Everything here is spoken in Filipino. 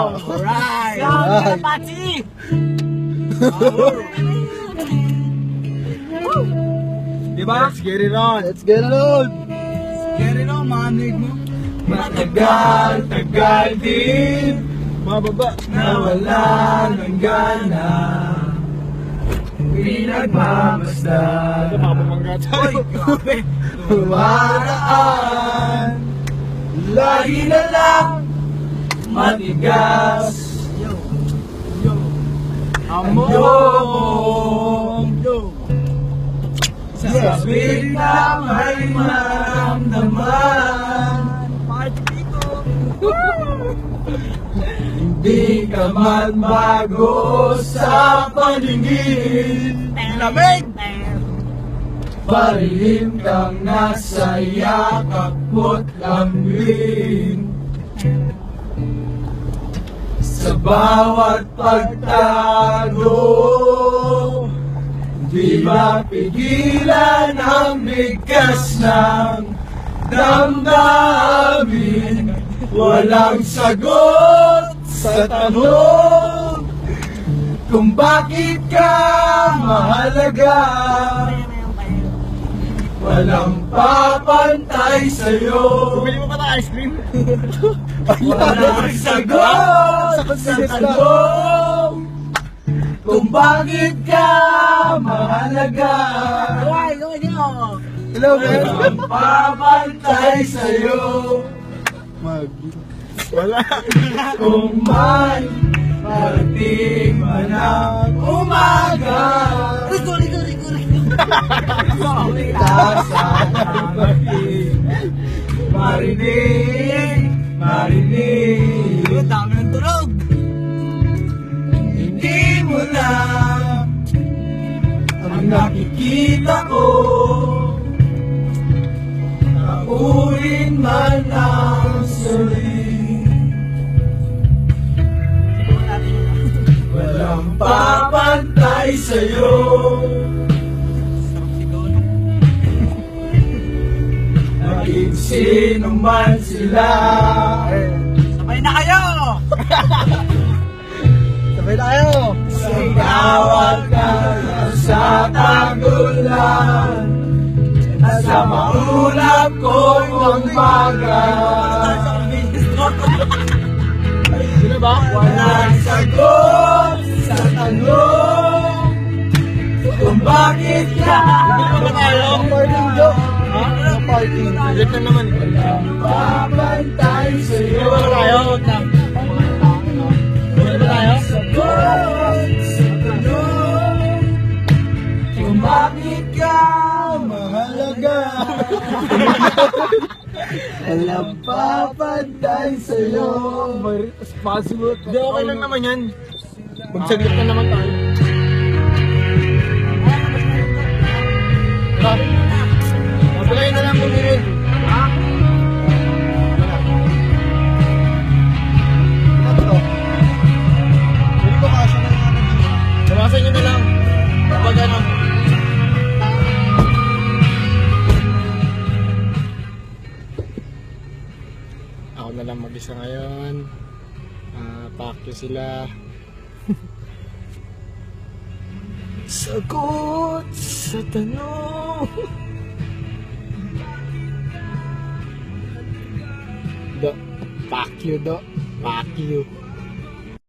Alright! Alright. Pachi! Diba? Let's get it on. Let's get it on. Get it on, mga nerd mo. Matagal din. Mababa. Nawala ng gana. Pinagmamasdan. Mababangga tayo. Grabe. Tumaraan. Lagi na lang matigas. Among sabihin na may maramdaman. Hindi ka man bago sa paningin. Lamig! Parihim kang nasa yakap mo't lambing. Sa bawat pagtago, di mapigilan ang bigkas ng damdamin. Walang sagot sa tanong kung bakit ka mahalaga. Walang papantay sa'yo. Bumili mo pa ng ice cream? Walang sagot sa tanong kung bakit ka mahalaga. Hello, man. Walang papantay sa'yo. Wala. Kung may parating man ang umaga. Marinig, marinig. Dami ng tulog. Hindi mo lang ang nakikita ko. Naurin man ang suri. Walang papantay sa'yo. Naging sino man sila. Sabay na kayo! Sabay tayo. Singawat ka sa tagulan. Sa maulap ko'y umaga. Sino ba? Walang sagot sa tanong kung bakit ka Parking joke. Ha? Parking. Ulit na naman. papantay sa'yo. Ano ba tayo? Ano ba tayo? Sagot sa tanong kung bakit ka mahalaga. Walang papantay sa'yo. Possible. Hindi, okay lang naman yan. Magsaglit na naman tayo. Mabalayin na lang bumili. Hindi ko kasya na yan. Labasan nyo na lang. Kapag ano. Ako na lang mag-isa ngayon. Pakyo sila. Sagot sa tanong. Do, pakyo do, pakyo.